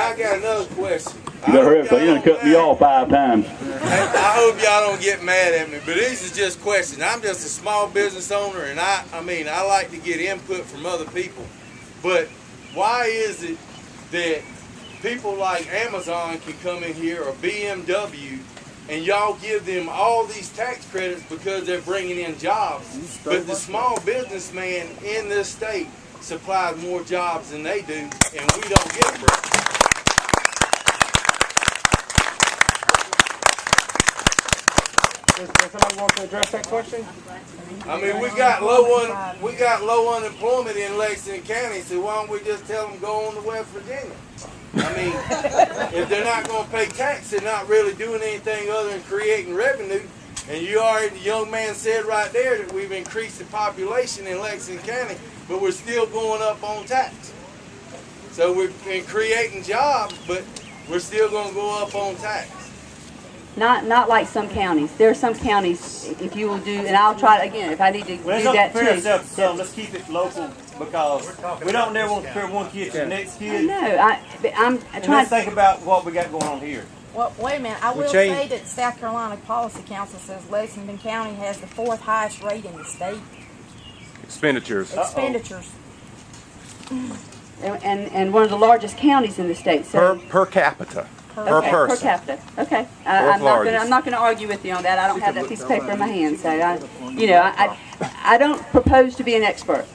I got another question. You better hurry up, because you're going to cut me off 5 times. I hope y'all don't get mad at me, but these are just questions. I'm just a small business owner, and I mean, I like to get input from other people. But why is it that people like Amazon can come in here, or BMW, and y'all give them all these tax credits because they're bringing in jobs, but the small businessman in this state supplies more jobs than they do, and we don't get a break? Does somebody want to address that question? I mean, we got low unemployment in Lexington County, so why don't we just tell them go on to West Virginia? I mean, if they're not going to pay tax, they're not really doing anything other than creating revenue. And you already, the young man said right there that we've increased the population in Lexington County, but we're still going up on tax. So we've been creating jobs, but we're still going to go up on tax. Not like some counties. There are some counties, if you will do, and I'll try it again if I need to do that too. So let's keep it local, because we don't never want to compare one kid to the next kid. No, I'm trying. Let's think about what we got going on here. Well, wait a minute. I will say that South Carolina Policy Council says Lexington County has the 4th highest rate in the state. Expenditures. Expenditures. And one of the largest counties in the state. So Per capita. Per person. Per capita. Okay. I'm not going to argue with you on that. I don't have that piece of paper in my hand, so I don't propose to be an expert.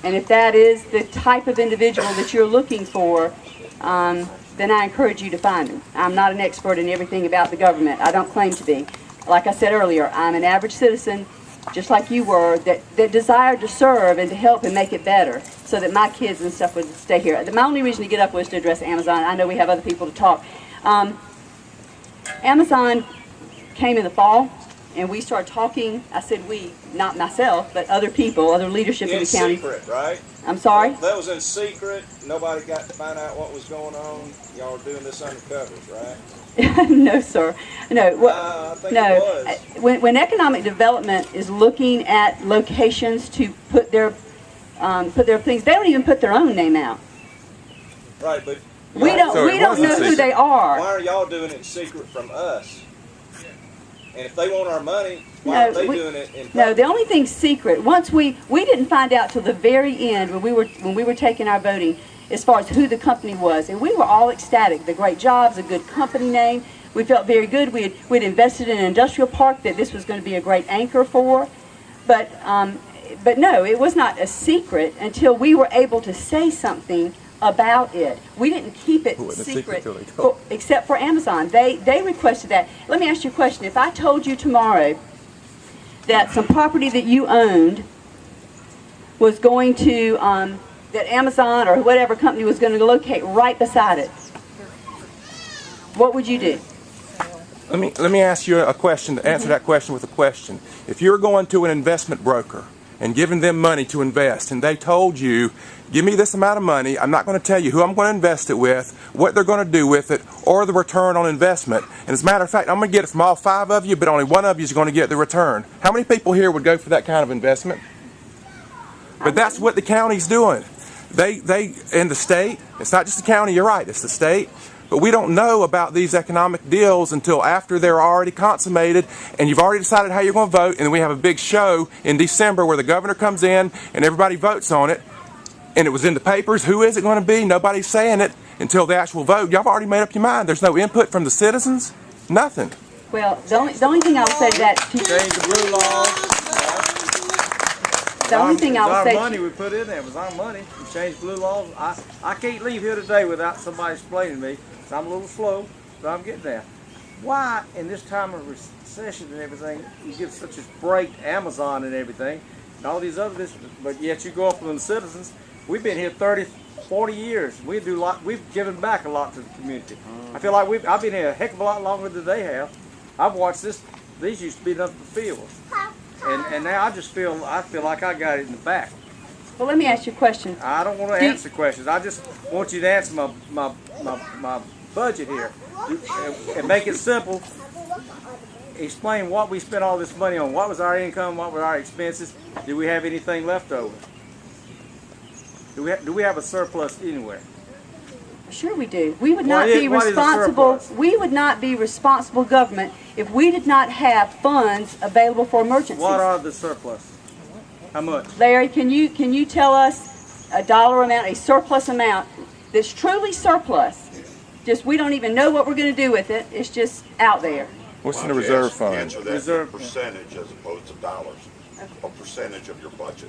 And if that is the type of individual that you're looking for, then I encourage you to find them. I'm not an expert in everything about the government. I don't claim to be. Like I said earlier, I'm an average citizen, just like you were, that desired to serve and to help and make it better so that my kids and stuff would stay here. My only reason to get up was to address Amazon. I know we have other people to talk. Amazon came in the fall, and we started talking. I said we, not myself, but other people, other leadership in the county. In secret, right? I'm sorry? That was in secret. Nobody got to find out what was going on. Y'all were doing this undercovers, right? No, sir. No. I think no. it was. When economic development is looking at locations to put their things, they don't even put their own name out. Right, but we don't know who they are. Why are y'all doing it in secret from us? And if they want our money, why aren't they doing it in public? No, the only thing secret. Once we didn't find out till the very end when we were taking our voting, as far as who the company was, and we were all ecstatic. The great jobs, a good company name. We felt very good. We'd invested in an industrial park that this was going to be a great anchor for, but no, it was not a secret until we were able to say something about it. We didn't keep it secret except for Amazon. They requested that. Let me ask you a question. If I told you tomorrow that some property that you owned was going to, that Amazon or whatever company was going to locate right beside it, what would you do? Let me ask you a question, to answer that question with a question. If you're going to an investment broker and giving them money to invest, and they told you, give me this amount of money, I'm not going to tell you who I'm going to invest it with, what they're going to do with it, or the return on investment. And as a matter of fact, I'm going to get it from all 5 of you, but only one of you is going to get the return. How many people here would go for that kind of investment? But that's what the county's doing. They in the state, it's not just the county, you're right, it's the state. But we don't know about these economic deals until after they're already consummated and you've already decided how you're going to vote, and then we have a big show in December where the governor comes in and everybody votes on it, and it was in the papers. Who is it going to be? Nobody's saying it until the actual vote. Y'all have already made up your mind. There's no input from the citizens. Nothing. Well, the only thing I will say to that... Change the blue laws. The only thing I would say... It's our money we put in there. It was our money. We changed blue laws. I can't leave here today without somebody explaining to me. So I'm a little slow, but I'm getting there. Why, in this time of recession and everything, you give such a break to Amazon and everything, and all these other businesses, but yet you go up on the citizens. We've been here 30, 40 years. We've given back a lot to the community. I feel like I've been here a heck of a lot longer than they have. I've watched this. These used to be nothing but fields. And now I feel like I got it in the back. Well, let me ask you a question. I don't want to answer questions. I just want you to answer my budget here and make it simple. Explain what we spent all this money on. What was our income? What were our expenses? Do we have anything left over? Do we have a surplus anywhere? Sure we do. We would not What be is a responsible, surplus? we would not be responsible government if we did not have funds available for emergencies. What are the surplus? How much? Larry, can you tell us a dollar amount, a surplus amount that's truly surplus? Just we don't even know what we're going to do with it. It's just out there. What's in the reserve fund? Answer that in Reserve. percentage as opposed to dollars. A percentage of your budget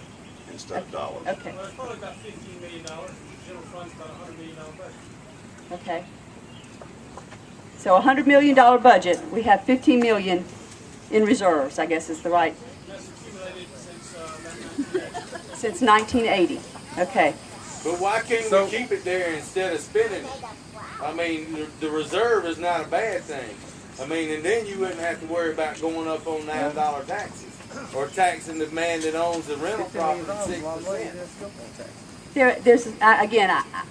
instead of dollars. Okay. Well, it's probably about $15 million. The general fund's about a $100 million budget. Okay. So a $100 million budget, we have $15 million in reserves, I guess is the right, That's accumulated since 1980. since 1980. Okay. But why can't So- we keep it there instead of spending it? I mean, the reserve is not a bad thing. I mean, and then you wouldn't have to worry about going up on $9 taxes or taxing the man that owns the rental property 6%.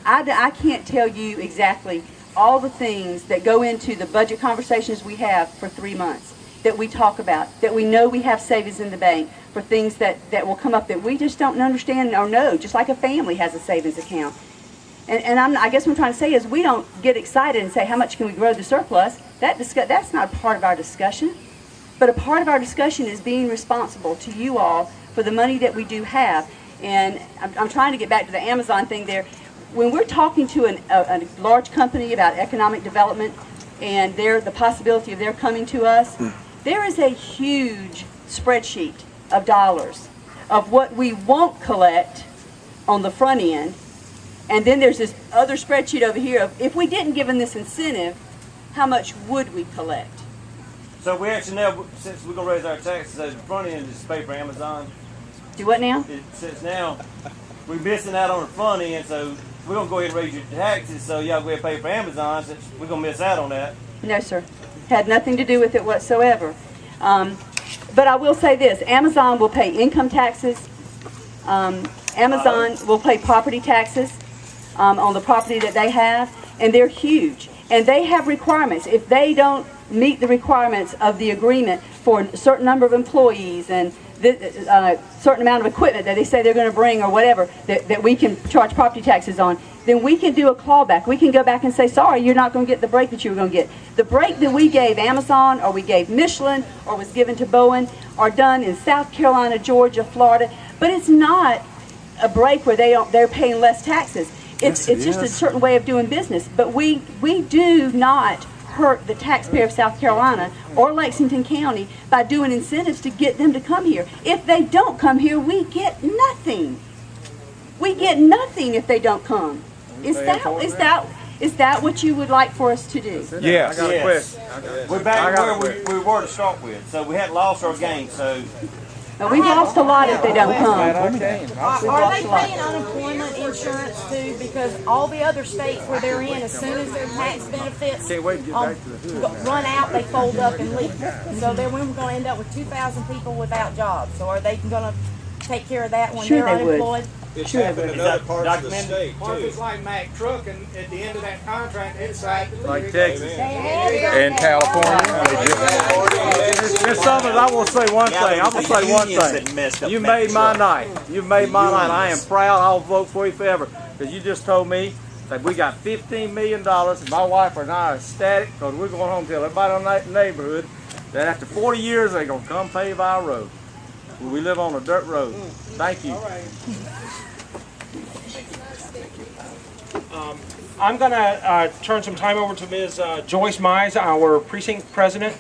I can't tell you exactly all the things that go into the budget conversations we have for 3 months, that we talk about, that we know we have savings in the bank for things that will come up that we just don't understand or know, just like a family has a savings account. And I guess what I'm trying to say is we don't get excited and say, how much can we grow the surplus? That's not a part of our discussion. But a part of our discussion is being responsible to you all for the money that we do have. And I'm trying to get back to the Amazon thing there. When we're talking to a large company about economic development and the possibility of their coming to us, there is a huge spreadsheet of dollars of what we won't collect on the front end. And then there's this other spreadsheet over here of if we didn't give them this incentive, how much would we collect? So we actually now, since we're going to raise our taxes, the front end is pay for Amazon. Do what now? Since now we're missing out on the front end, so we're going to go ahead and raise your taxes so y'all go ahead and pay for Amazon since we're going to miss out on that. No, sir. Had nothing to do with it whatsoever. But I will say this. Amazon will pay income taxes. Amazon will pay property taxes on the property that they have, and they're huge. And they have requirements. If they don't meet the requirements of the agreement for a certain number of employees and certain amount of equipment that they say they're going to bring or whatever that we can charge property taxes on, then we can do a clawback. We can go back and say, sorry, you're not going to get the break that you were going to get. The break that we gave Amazon or we gave Michelin or was given to Bowen are done in South Carolina, Georgia, Florida, but it's not a break where they're paying less taxes. It's just a certain way of doing business. But we do not hurt the taxpayer of South Carolina or Lexington County by doing incentives to get them to come here. If they don't come here, we get nothing. We get nothing if they don't come. Is that what you would like for us to do? Yes. I got a question. We're back where we were to start with. So we hadn't lost our gain. So We've lost a lot if they don't come. Are they paying unemployment insurance too? Because all the other states where they're in, as soon as their tax benefits run out, they fold up and leave. So then we're going to end up with 2,000 people without jobs. So are they going to take care of that when Sure they're they would. unemployed? It's happened in other parts of the state Well, if too. it's like Mack Truck, and at the end of that contract, they decide to leave. like Texas. In California. Miss Summers, I will say one thing. I'm going to say one thing. You made my night. You made my night. I am proud. I'll vote for you forever. Because you just told me that we got $15 million, and my wife and I are ecstatic because we're going home to tell everybody in the neighborhood that after 40 years they're going to come pave our road. We live on a dirt road. Thank you. I'm going to turn some time over to Ms. Joyce Mize, our precinct president.